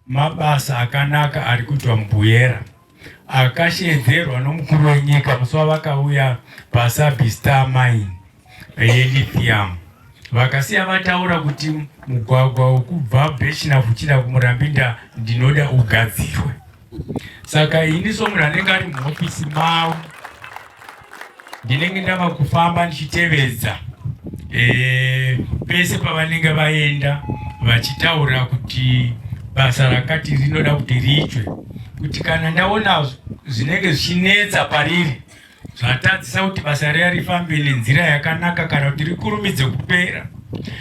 Mabasa akanaka ari kuitwa muBuhera akashedzerwa nomukuru wenyika musi wavakauya paSabi Star Mine yelithium. Vakasiya vataura kuti mugwagwa wokubva Birchenough uchida kuMurambinda ndinoda ugadzirwe. Saka ini somunhu anenge ari muhofisi mavo ndinenge ndava kufamba ndichitevedza pese pavanenge vaenda vachitaura kuti basa rakati rinoda kuti riitwe, kuti kana ndaona zvinenge zvichinetsa pariri zvatadzisa kuti basa riya rifambe nenzira yakanaka kana kuti rikurumidze kupera,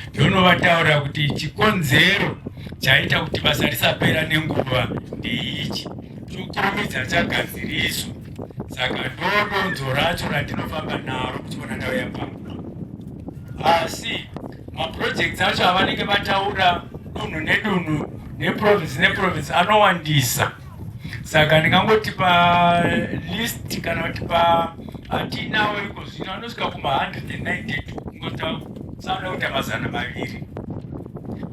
ndinonovataura kuti chikonzero chaita kuti basa risapera nenguva ndeichi, chokurumidza chagadziriswa. Saka ndodonzo racho randinofamba naro kuchiona ndauya pangu. Asi maprojects acho avanenge vataura dunhu nedunhu neprovince anowandisa. Saka ndingangoti list kana kuti atinawo iko zvino anosvika kuma192 ngotaura kuti mazana maviri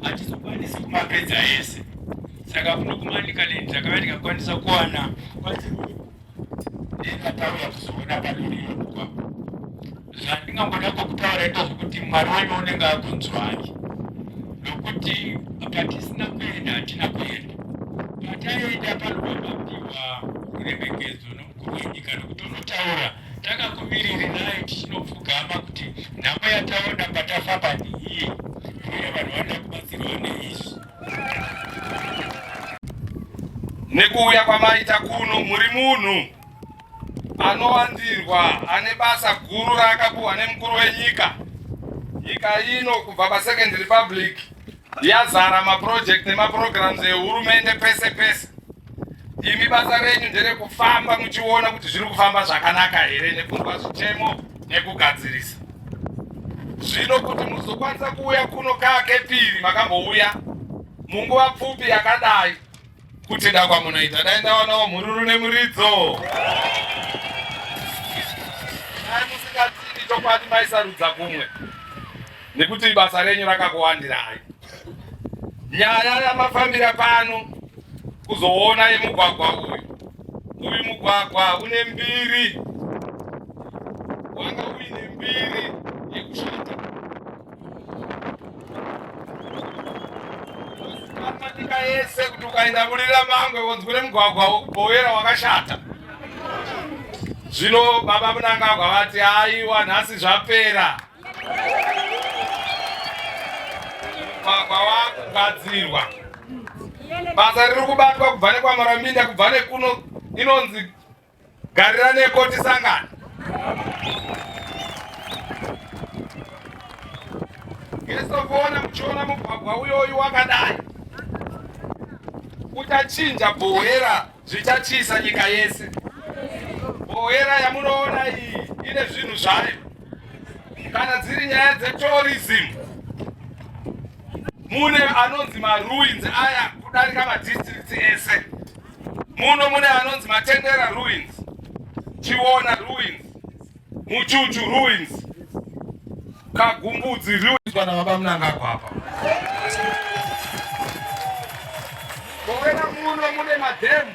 atizokwanisi kumapedza ese. Saka kuno kumanikalendi ndakava ndikakwanisa kuwana ndikataura kuzoona paduri yomugwagwa. Zvandingangoda kukutaura ndezvekuti Mwari wenyu unenge akunzwai, nokuti patisina kuenda hatina kuenda. Pataenda panovambiwa ruremekedzo nomukuru wenyika nokuti unotaura takakumiriri naye tichinopfugama kuti nhamo yataona patafamba ndiiyi uye vanhu vanoda kubatsirwa neizvi. Nekuuya kwamaita kuno muri munhu anowandirwa ane basa guru raakapuwa nemukuru wenyika. Nyika ino kubva paSecond Republic yazara maproject nemaprograms ehurumende pese pese. Imi basa renyu nderekufamba muchiona kuti zviri kufamba zvakanaka here nekunzwa zvitemo nekugadzirisa. Zvino kuti muzokwanisa kuuya kuno kaakepiri makambouya munguva pfupi yakadai, kuti dakwa munoita dai ndawanawo mururu nemuridzo. Dai musingatini chokwadi maisarudza kumwe nekuti basa renyu rakakuwandirai. Nyaya yamafambira pano kuzoona yemugwagwa uyu mugwagwa une mbiri, wanga uine mbiri yekushata. Matika yese kuti ukaenda mulira mangwe wonzwire mugwagwa wokuBuhera wakashata. Zvino baba Mnangagwa vati aiwa nhasi zvapera, mugwagwa wakugadzirwa. Basa riri kubatwa kubva nekwaMurambinda kubva nekuno inonzi garira neko tisangane. Ngesokuona muchiona mugwagwa uyoyu wakadai uchachinja Buhera, zvichachisa nyika yese. Buhera yamunoona iyi ine zvinhu zvayo, kana dziri nyaya dzetourism mune anonzi maruins aya kudarika madistricts ese. Muno mune anonzi Matendera ruins, Chiona ruins, Muchuchu ruins, Kagumbudzi ruins. Kana baba Mnangagwa apa Buhera muno mune madhemu.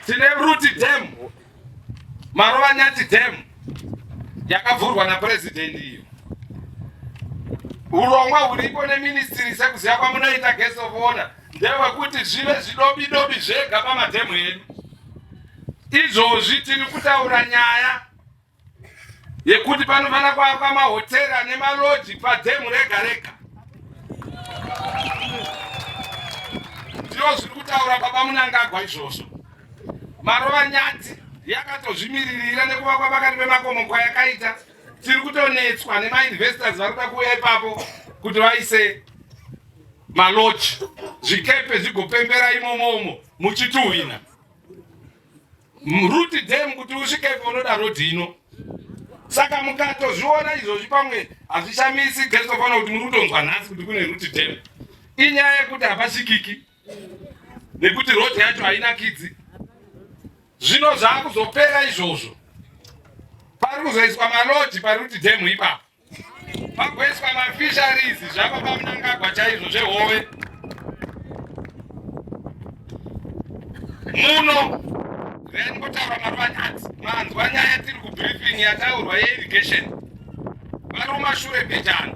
Tine Ruti Dam, Marovanyati Dam yakavhurwa napresident iyo. Urongwa huripo neministry sekuziya kwamunoita guest of honor ndewekuti zvive zvidobidobi zvega pamadhemu edu. Izvozvi tiri kutaura nyaya yekuti panofanira kuakwa mahoteri ane maloji padhemu rega rega. Ndizvo zviri kutaura baba Mnangagwa izvozvo. Marovanyati yakatozvimiririra nekuvakwa pakati pemakomo kwayakaita. Tiri kutonetswa nemainvestors varikuda kuuya ipapo kuti vaise maloji, zvikepe zvigopembera imomomo muchituhwina. root dam kuti usvikepo unoda road ino. Saka mukatozviona izvozvi pamwe hazvichamisi gesofana kuti muri kutonzwa nhasi kuti kune root dam. Inyaya yekuti hapasvikiki nekuti road yacho haina kidzi. Zvino zvakuzopera izvozvo. Pari kuzoiswa malodhi paroot dam ipapo. Pagoiswa mafisheries zvapa paMnangagwa chaizvo zvehove. Muno ndingotaura maruvanyati manzwa nyaya tiri kubriefing yataurwa yeirrigation. Vari mumashure pejana.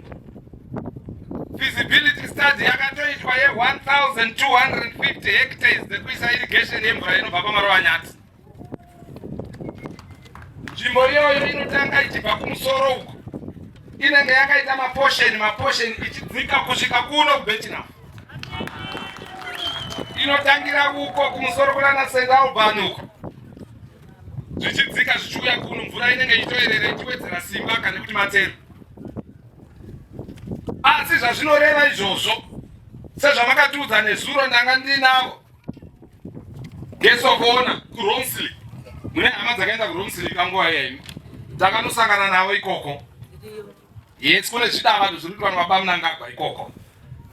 Feasibility study yakatoitwa ye1250 hectares dzekuisa irrigation yemvura inobva pamaruvanyati. Nzvimbo iyoyo inotanga ichibva kumusoro uko. Inenge yakaita maportion ichidzika kusvika kuno kuBirchenough. Inotangira uko kumusoro kuna St. Alban uko. Zvichidzika zvichiuya kuno mvura inenge ichitoerera ichiwedzera simba kana kuti matero. Asi zvazvinoreva izvozvo sezvamakatiudza nezuro ndanga ndinavo gesokona kuRomsley. Mune hama dzakaenda kuRomsley kanguva yenyu takanosangana navo ikoko. Yes, kune zvidavado zviri kuitwa namababa Mnangagwa ikoko.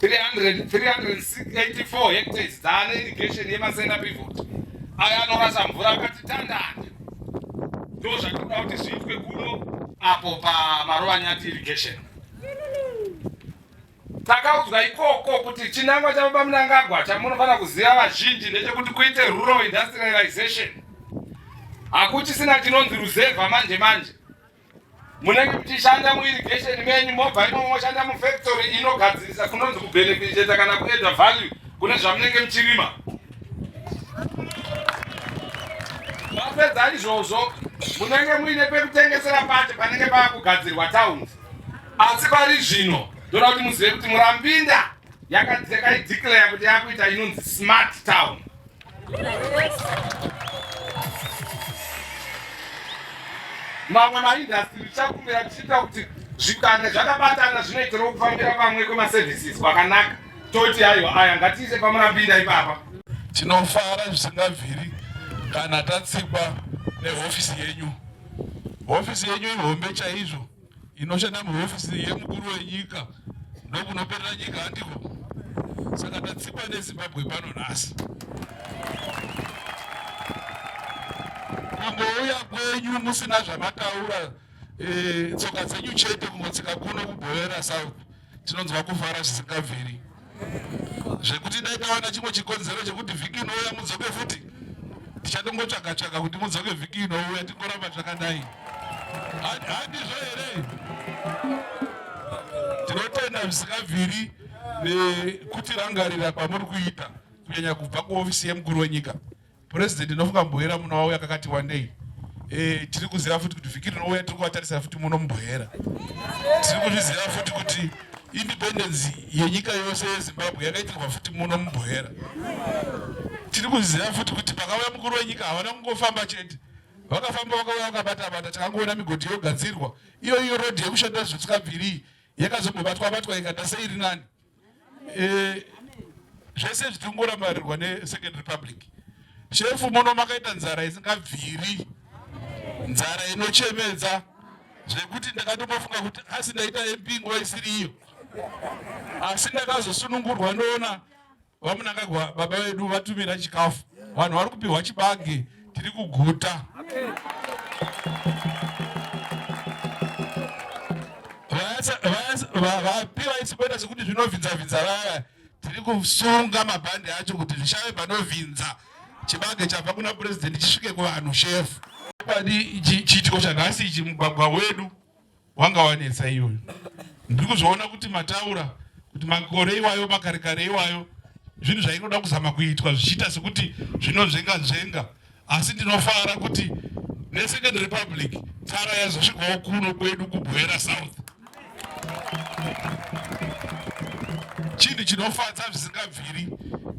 384 hectares dzane irrigation yemasenda pivot. Aya anorasa mvura akati tandande. Ndo zvatoda kuti zviitwe kuno apo pamaruvanyati irrigation. Takaudzwa ikoko kuti chinangwa chababa Mnangagwa chamunofana kuziva vazhinji ndechekuti kuite rural industrialization. Hakuchisina chinonzi ruzevha manje. Munenge muchishanda muirrigation menyu mobva inoshanda mufactory inogadzirisa kunonzi kubenefiteta kana kuedza value kune zvamunenge muchirima. Mapedza izvozvo munenge muine pekutengesera pati panenge pakugadzirwa towns. Asi pari zvino ndoda kuti muzive kuti Murambinda yakaideclare kuti yakuita inonzi smart town. Mamwe maindastry chakumbira tichita kuti zvikanda zvakabatana zvinoitira kufambira pamwe kwemaservices kwakanaka. Toti aya ngatiise paMurambinda ipapa. Tinofara zvisingabviri kana tatsikwa nehofisi yenyu. Hofisi yenyu ihombe chaizvo inoshanda muhofisi yemukuru wenyika ndokunoperera nyika handiko. Saka tatsikwa neZimbabwe pano nhasi. Kungouya kwenyu musina zvamataura tsoka dzenyu chete kungotsika kuno kuBuhera South. Tinonzwa kufara zvisingabviri. Zvekuti dai tawana chimwe chikonzero chekuti vhiki inouya mudzoke futi. Tichatongotsvaka kuti mudzoke vhiki inouya tingoramba zvakadai. Handizvo here? Tinotenda zvisingabviri nekutirangarira kwamuri kuita kunyanya kubva kuhofisi yemukuru wenyika. President inofunga Buhera munouya kakati wandei. Tiri kuziva futi kuti vhiki rinouya tiri kuvatarisa futi muno muBuhera. Tiri kuzviziva futi kuti independence yenyika yose yeZimbabwe yakaitirwa futi muno muBuhera. Tiri kuziva futi kuti pakauya mukuru wenyika havana kungofamba chete. Vakafamba vakauya vakabata takangoona migodhi yogadzirwa. Iyo road yekushanda zvisingabviri yakazombobatwa ikata seiri nani. Zvese zvitingorambaririrwa neSecond Republic. Shefu muno makaita nzara isingabviri. Nzara inochemedza. Zvekuti ndakatombofunga kuti asi ndaita MP nguva isiriyo. Asi ndakazosunungurwa ndoona vaMnangagwa baba vedu vatumira chikafu. Vanhu vari kupiwa chibage tiri kuguta. Vapiwa isikwenda sekuti zvinovhinza vaya. Tiri kusunga mabhande acho kuti zvishave panovhinza. Chibage chabva kuna president chisvike kuvanhu shefu. Padi chiitiko chanhasi ichi mugwagwa wedu wanga wanetsa iyoyo. Ndiri kuzviona kuti mataura kuti makore iwayo makarekare iwayo zvinhu zvainoda kuzama kuitwa zvichiita sekuti zvinozvenga. Asi ndinofara kuti neSecond Republic tsara yazosvikawo kuno kwedu kuBuhera South. Chinhu chinofadza zvisingabviri.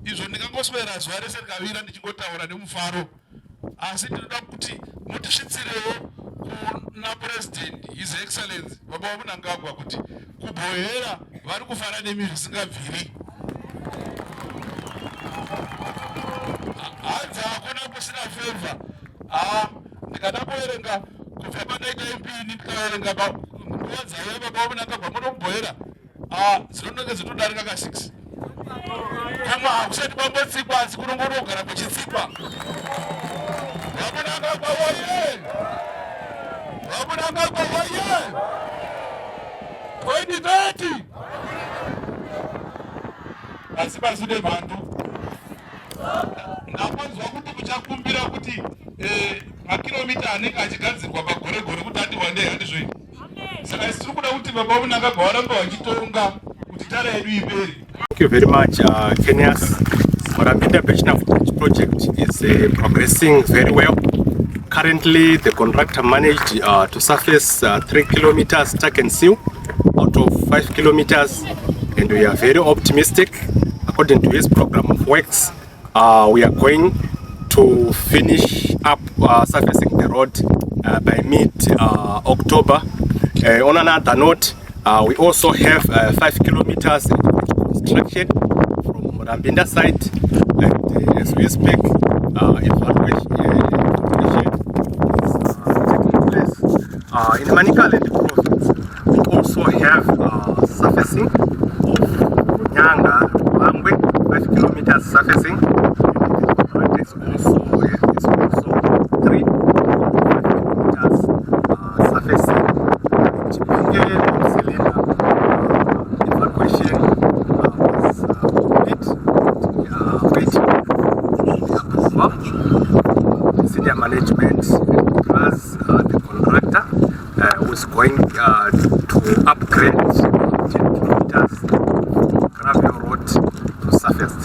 Izvo ndingangoswera zuva rese rikavira ndichingotaura nemufaro. Asi ndinoda kuti mutisvitsirewo kuna President His Excellency Baba Mnangagwa kuti kuBuhera vari kufara nemi zvisingabviri. Hanzi hakuna kusina favor. ndikada kuerenga kubva padaita impini ndikaerenga nguva dzaiva pamunangagwa muno kuBuhera zinonenge zvitodarika ka6 kamwe hakusati kwambotsikwa asi kunongorogara kuchitsikwa. Vamunangagwa woye! Vamunangagwa woye! 2030 asi pasine mhando ndakanzwa kuti kuchakumbira kuti makilomita anenge achigadzirwa pagoregore kuti ati wandei handizvoiti. Saka isi tiri kuda kuti baba Mnangagwa varambe vachitonga kuti tara yedu iperi. Thank you very much, Kenyas. Murambinda Birchenough Bridge project is progressing very well. Currently, the contractor managed to surface 3 kilometers tack and seal out of 5 kilometers, and we are very optimistic. According to his program of works, we are going to finish up surfacing the road by mid-October. On another note, we also have 5 kilometers construction from Murambinda side, and as we speak, evaluation is taking place. In Manicaland province, we also have surfacing of Mnangagwa, 5 kilometers surfacing. It's also 3 kilometers surfacing. Evacuation was complete. Waiting approval. Senior management plus the contractor was going to upgrade 10 kilometers gravel road to surface.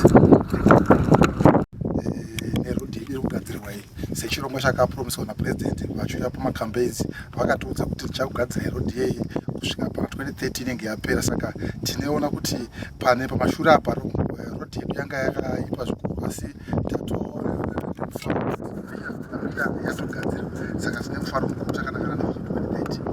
Sechirongwa chakapromiswa napresident vachiuya pamacampaigns vakatiudza kuti tichakugadzira rodhi yeyi kusvika pa2013 inenge yapera. Saka tineona kuti pane pamashure apa rodhi yedu yanga yakaipa zvikuru asi tatoona yatogadzirwa. Saka tine mufaro mukuru chakanaka na 2013.